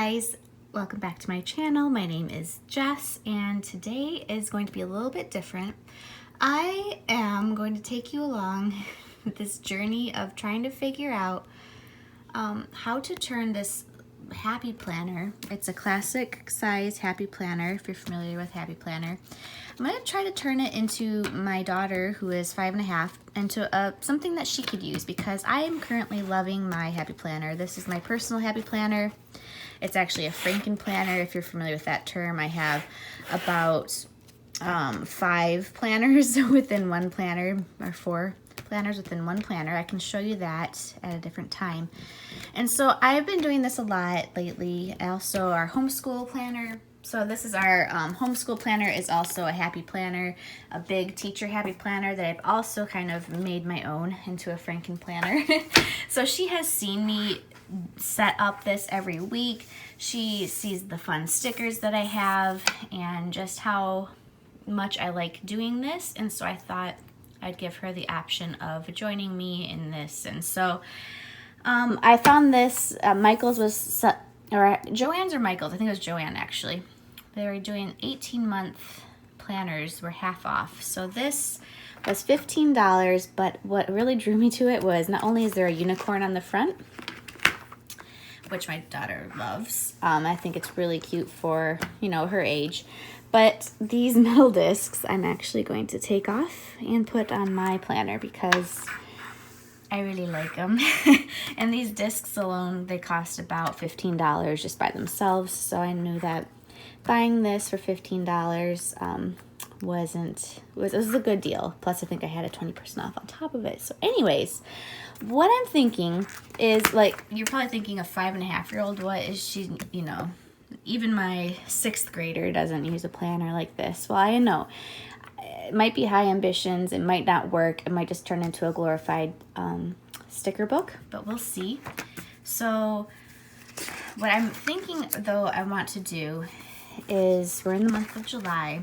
guys, welcome back to my channel. My name is Jess and today is going to be a little bit different. I am going to take you along this journey of trying to figure out how to turn this happy planner. It's a classic size happy planner if you're familiar with happy planner. I'm going to try to turn it into my daughter, who is 5.5, into something that she could use because I am currently loving my happy planner. This is my personal happy planner. It's actually a Franken planner if you're familiar with that term. I have about 5 planners within one planner, or 4 planners within one planner. I can show you that at a different time. And so I've been doing this a lot lately. Also our homeschool planner. So this is our homeschool planner, is also a happy planner, a big teacher happy planner that I've also kind of made my own into a Franken planner. So she has seen me set up this every week. She sees the fun stickers that I have and just how much I like doing this. And so I thought I'd give her the option of joining me in this. And so I found this, Michael's was, or Joann's or Michael's, I think it was Joann actually. They were doing 18-month planners were half off. So this was $15, but what really drew me to it was not only is there a unicorn on the front, which my daughter loves. I think it's really cute for, you know, her age. But these metal discs I'm actually going to take off and put on my planner because I really like them. And these discs alone, they cost about $15 just by themselves. So I knew that buying this for $15 was a good deal. Plus I think I had a 20% off on top of it. So anyways, what I'm thinking is, like, you're probably thinking a 5.5-year-old, what is she, you know, even my 6th grader doesn't use a planner like this. Well, I know it might be high ambitions, it might not work, it might just turn into a glorified sticker book, but we'll see. So what I'm thinking though I want to do is, we're in the month of July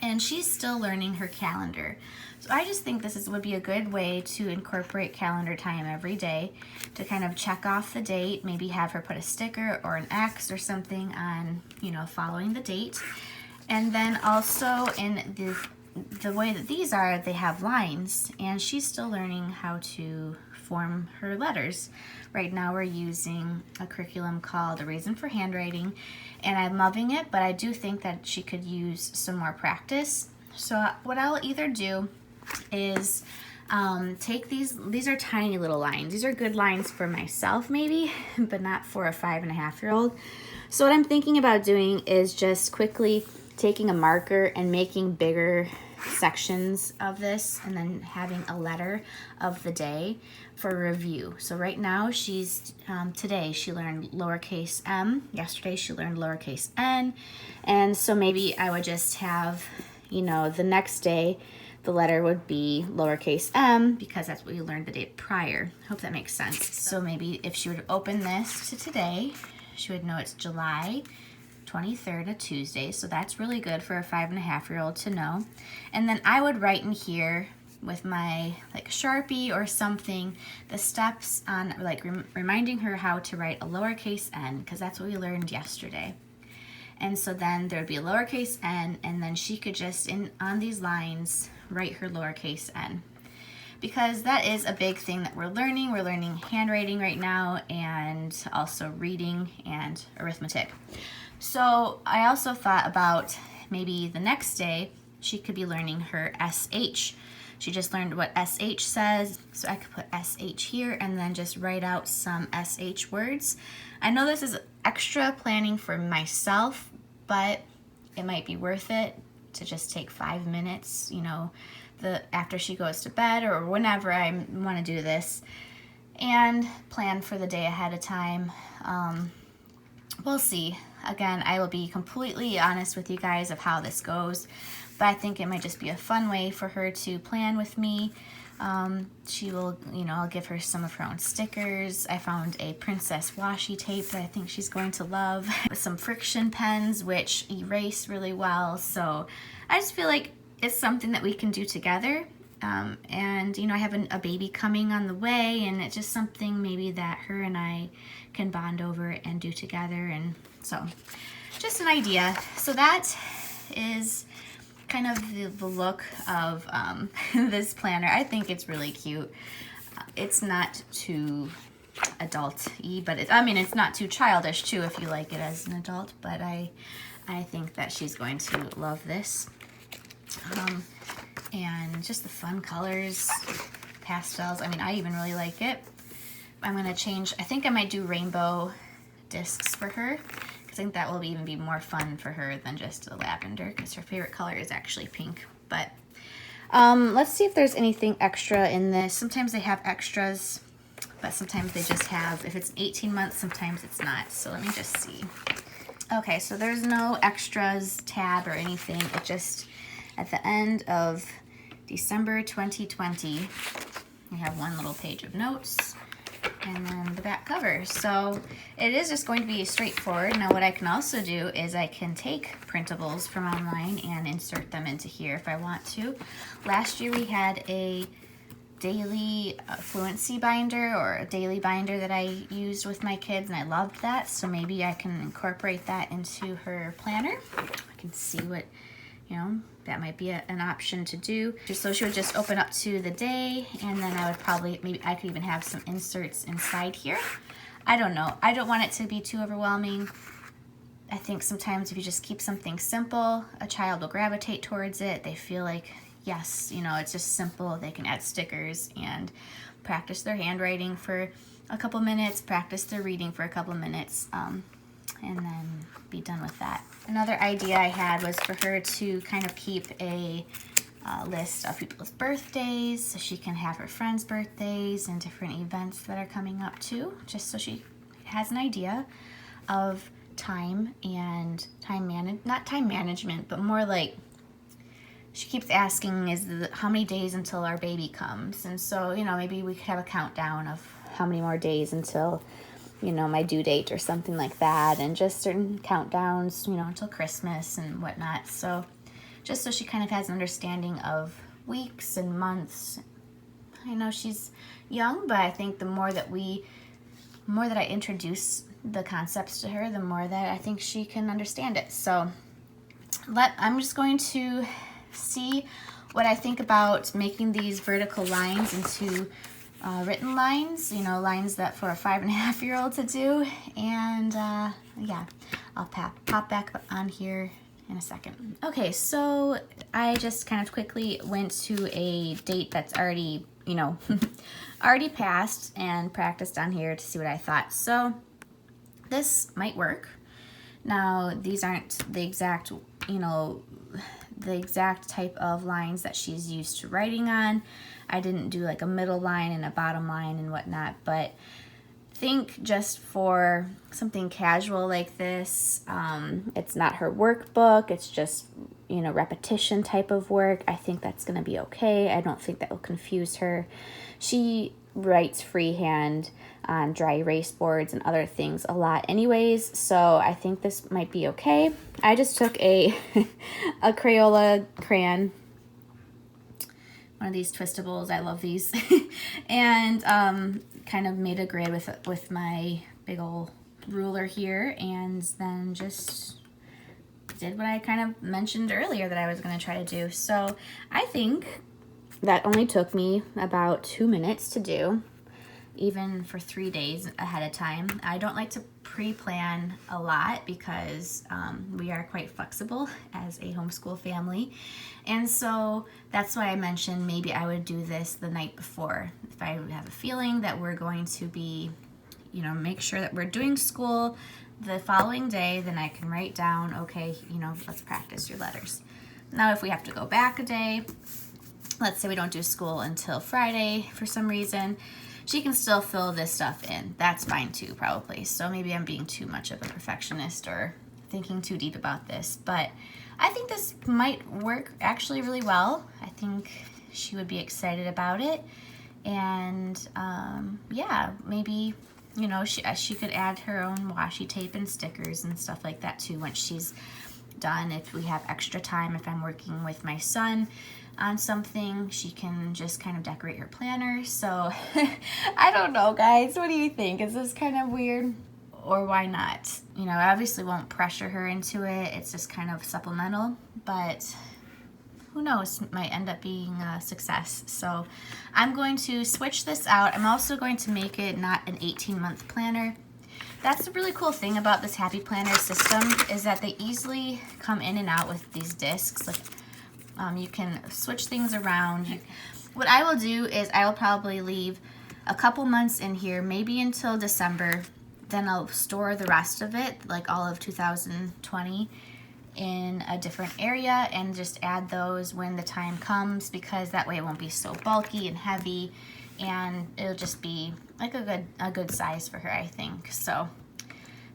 and she's still learning her calendar. So I just think this would be a good way to incorporate calendar time every day to kind of check off the date, maybe have her put a sticker or an X or something on, you know, following the date. And then also in the way that these are, they have lines and she's still learning how to form her letters. Right now we're using a curriculum called A Reason for Handwriting and I'm loving it, but I do think that she could use some more practice. So what I'll either do is take these are tiny little lines. These are good lines for myself maybe, but not for a 5.5-year-old. So what I'm thinking about doing is just quickly taking a marker and making bigger sections of this and then having a letter of the day for review. So right now she's, today she learned lowercase m, yesterday she learned lowercase n, and so maybe I would just have, you know, the next day the letter would be lowercase m because that's what we learned the day prior. Hope that makes sense. So maybe if she would open this to today, she would know it's July 23rd, a Tuesday, so that's really good for a 5.5-year-old to know. And then I would write in here with my Sharpie or something the steps on reminding her how to write a lowercase n because that's what we learned yesterday. And so then there would be a lowercase n and then she could just on these lines write her lowercase n. Because that is a big thing that we're learning. We're learning handwriting right now and also reading and arithmetic. So I also thought about maybe the next day she could be learning her SH. She just learned what SH says, so I could put SH here and then just write out some SH words. I know this is extra planning for myself, but it might be worth it to just take 5 minutes, you know, after she goes to bed or whenever I want to do this, and plan for the day ahead of time. We'll see. Again, I will be completely honest with you guys of how this goes, but I think it might just be a fun way for her to plan with me. She will, you know, I'll give her some of her own stickers. I found a princess washi tape that I think she's going to love. Some friction pens, which erase really well. So I just feel like it's something that we can do together. And you know, I have a baby coming on the way, and it's just something maybe that her and I can bond over and do together. And so just an idea. So that is kind of the look of this planner. I think it's really cute. It's not too adult-y, but I mean, it's not too childish too if you like it as an adult, but I think that she's going to love this. And just the fun colors, pastels. I mean, I even really like it. I'm gonna change, I think I might do rainbow discs for her, because I think that will even be more fun for her than just a lavender, because her favorite color is actually pink. But let's see if there's anything extra in this. Sometimes they have extras, but sometimes they just have, if it's 18 months, sometimes it's not. So let me just see. Okay, so there's no extras tab or anything. It just, at the end of December 2020, we have one little page of notes and then the back cover. So it is just going to be straightforward. Now what I can also do is I can take printables from online and insert them into here if I want to. Last year we had a daily fluency binder, or a daily binder that I used with my kids, and I loved that. So maybe I can incorporate that into her planner. I can see what, you know, that might be an option to do. Just so she would just open up to the day, and then I would probably, maybe I could even have some inserts inside here. I don't know. I don't want it to be too overwhelming. I think sometimes if you just keep something simple, a child will gravitate towards it. They feel like, yes, you know, it's just simple. They can add stickers and practice their handwriting for a couple minutes, practice their reading for a couple minutes, and then be done with that. Another idea I had was for her to kind of keep a list of people's birthdays, so she can have her friends' birthdays and different events that are coming up too, just so she has an idea of time and not time management, but more like, she keeps asking, how many days until our baby comes? And so, you know, maybe we could have a countdown of how many more days until, you know, my due date or something like that, and just certain countdowns, you know, until Christmas and whatnot. So just so she kind of has an understanding of weeks and months. I know she's young, but I think the more that I introduce the concepts to her, the more that I think she can understand it. So I'm just going to see what I think about making these vertical lines into written lines, you know, lines that for a 5.5-year-old to do. And yeah, I'll pop back on here in a second. Okay, so I just kind of quickly went to a date that's already, you know, already passed and practiced on here to see what I thought. So this might work. Now, these aren't the exact, you know, the exact type of lines that she's used to writing on. I didn't do like a middle line and a bottom line and whatnot, but think just for something casual like this, it's not her workbook, it's just, you know, repetition type of work. I think that's gonna be okay. I don't think that will confuse her. She writes freehand on dry erase boards and other things a lot anyways, so I think this might be okay. I just took a Crayola crayon, one of these twistables, I love these, and kind of made a grid with my big old ruler here, and then just did what I kind of mentioned earlier that I was going to try to do. So I think that only took me about 2 minutes to do, even for 3 days ahead of time. I don't like to pre-plan a lot because we are quite flexible as a homeschool family. And so that's why I mentioned maybe I would do this the night before. If I have a feeling that we're going to be, you know, make sure that we're doing school the following day, then I can write down, okay, you know, let's practice your letters. Now, if we have to go back a day, let's say we don't do school until Friday for some reason, she can still fill this stuff in. That's fine too, probably. So maybe I'm being too much of a perfectionist or thinking too deep about this, but I think this might work actually really well. I think she would be excited about it. And yeah, maybe, you know, she could add her own washi tape and stickers and stuff like that too once she's done. If we have extra time, if I'm working with my son, on something, she can just kind of decorate her planner. So I don't know, guys. What do you think? Is this kind of weird? Or why not? You know, I obviously won't pressure her into it. It's just kind of supplemental, but who knows, might end up being a success. So I'm going to switch this out. I'm also going to make it not an 18-month planner. That's the really cool thing about this Happy Planner system, is that they easily come in and out with these discs. Like, you can switch things around. What I will do is I will probably leave a couple months in here, maybe until December. Then I'll store the rest of it, like all of 2020, in a different area and just add those when the time comes, because that way it won't be so bulky and heavy, and it'll just be like a good size for her, I think. So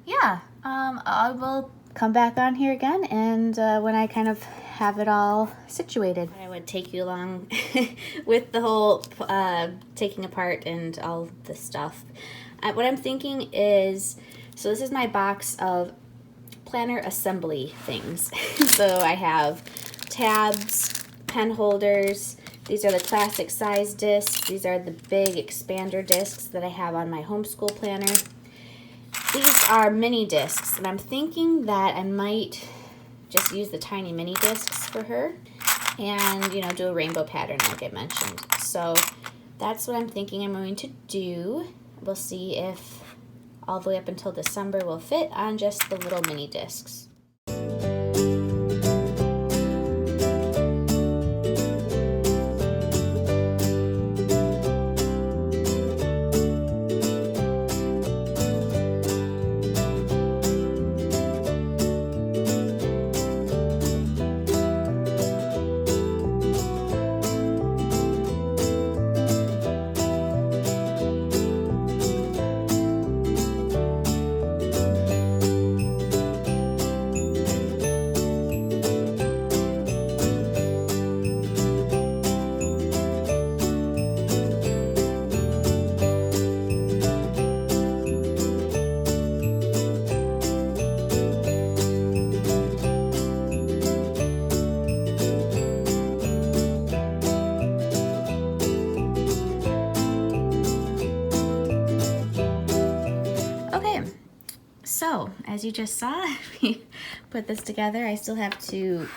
yeah, I will come back on here again, and when I kind of have it all situated, I would take you along with the whole taking apart and all this stuff. What I'm thinking is, so this is my box of planner assembly things. So I have tabs, pen holders. These are the classic size discs. These are the big expander discs that I have on my homeschool planner. These are mini discs, and I'm thinking that I might just use the tiny mini discs for her and, you know, do a rainbow pattern like I mentioned. So that's what I'm thinking I'm going to do. We'll see if all the way up until December will fit on just the little mini discs. So, as you just saw, we put this together. I still have to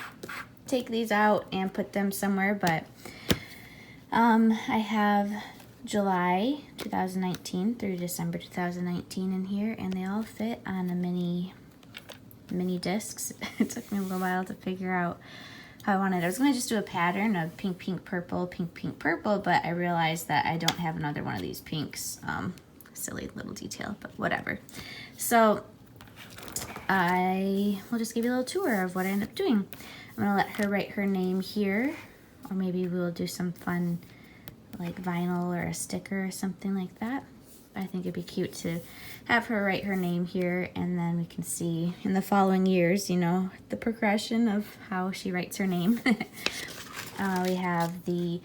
take these out and put them somewhere, but I have July 2019 through December 2019 in here, and they all fit on the mini discs. It took me a little while to figure out how I wanted. I was going to just do a pattern of pink, pink, purple, pink, pink, purple, but I realized that I don't have another one of these pinks. Silly little detail, but whatever. So I will just give you a little tour of what I end up doing. I'm gonna let her write her name here, or maybe we'll do some fun like vinyl or a sticker or something like that. I think it'd be cute to have her write her name here, and then we can see in the following years, you know, the progression of how she writes her name. We have the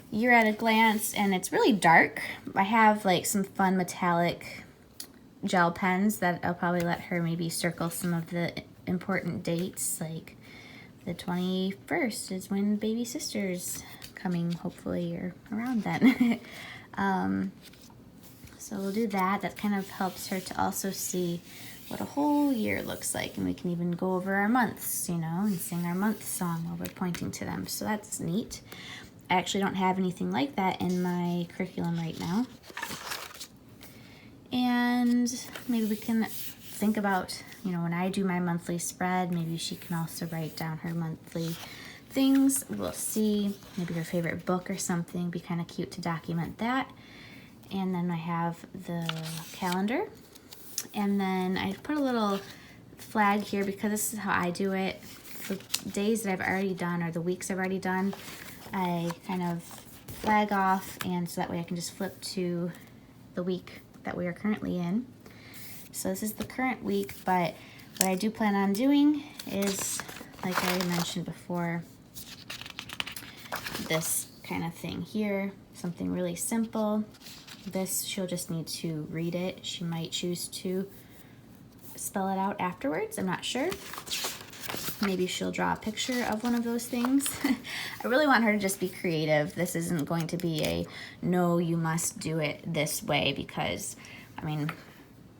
year at a glance, and it's really dark. I have like some fun metallic gel pens that I'll probably let her maybe circle some of the important dates, like the 21st is when baby sister's coming, hopefully, or around then. So we'll do that. That kind of helps her to also see what a whole year looks like, and we can even go over our months, you know, and sing our month song while we're pointing to them. So that's neat. I actually don't have anything like that in my curriculum right now. And maybe we can think about, you know, when I do my monthly spread, maybe she can also write down her monthly things. We'll see. Maybe her favorite book or something. Be kind of cute to document that. And then I have the calendar. And then I put a little flag here because this is how I do it. The days that I've already done, or the weeks I've already done, I kind of flag off, and so that way I can just flip to the week that we are currently in. So this is the current week, but what I do plan on doing is, like I mentioned before, this kind of thing here, something really simple. This, she'll just need to read it. She might choose to spell it out afterwards, I'm not sure. maybe she'll draw a picture of one of those things. I really want her to just be creative. This isn't going to be a no, you must do it this way, because I mean,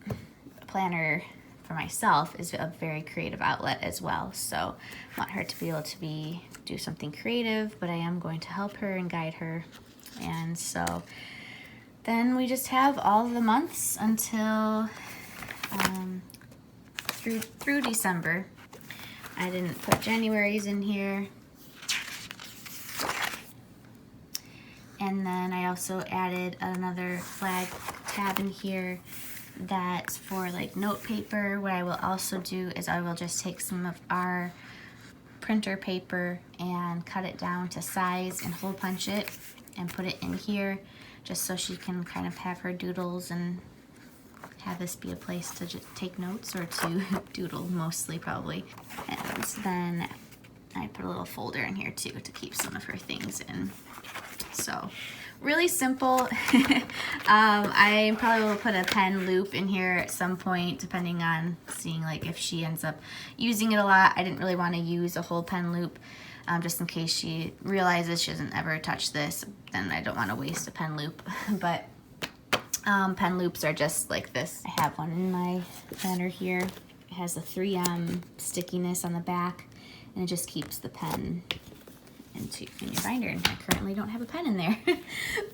a planner for myself is a very creative outlet as well. So I want her to be able to do something creative, but I am going to help her and guide her. And so then we just have all of the months until through December. I didn't put January's in here. And then I also added another flag tab in here that's for like note paper. What I will also do is I will just take some of our printer paper and cut it down to size and hole punch it and put it in here, just so she can kind of have her doodles and have this be a place to just take notes or to doodle mostly, probably. And then I put a little folder in here too to keep some of her things in. So really simple. I probably will put a pen loop in here at some point, depending on seeing like if she ends up using it a lot. I didn't really want to use a whole pen loop, just in case she realizes she doesn't ever touch this, then I don't want to waste a pen loop. But pen loops are just like this. I have one in my planner here. It has a 3M stickiness on the back, and it just keeps the pen in your binder, and I currently don't have a pen in there.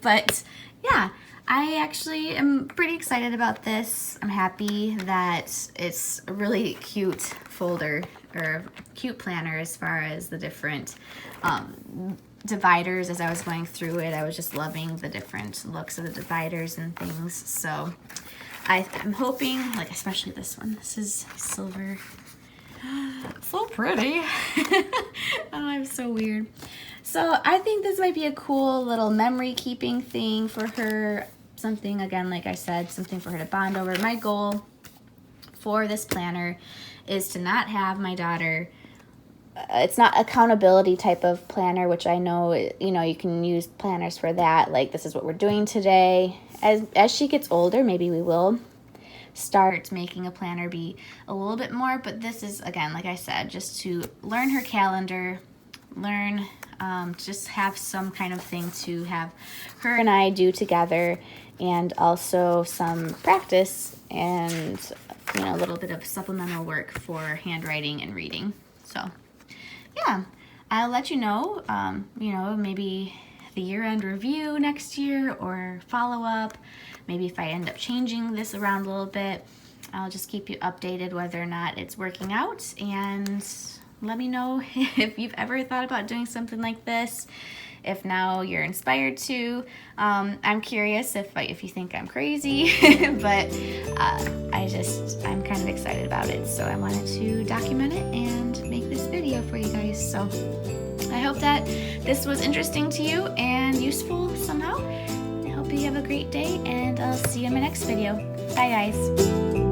But yeah, I actually am pretty excited about this. I'm happy that it's a really cute folder, or cute planner, as far as the different dividers. As I was going through it, I was just loving the different looks of the dividers and things. So I'm hoping, like especially this one, this is silver. So pretty. Oh, I'm so weird. So I think this might be a cool little memory keeping thing for her. Something, again, like I said, something for her to bond over. My goal for this planner is to not have my daughter, it's not accountability type of planner, which I know, you know, you can use planners for that. Like, this is what we're doing today. As she gets older, maybe we will start making a planner be a little bit more, but this is, again, like I said, just to learn her calendar, learn, just have some kind of thing to have her and I do together, and also some practice and, you know, a little bit of supplemental work for handwriting and reading. So yeah, I'll let you know, you know, maybe the year-end review next year, or follow-up. Maybe if I end up changing this around a little bit, I'll just keep you updated whether or not it's working out. And let me know if you've ever thought about doing something like this, if now you're inspired to. I'm curious if you think I'm crazy, but I'm kind of excited about it. So I wanted to document it and make this video for you guys. So I hope that this was interesting to you and useful somehow. I hope you have a great day, and I'll see you in my next video. Bye, guys.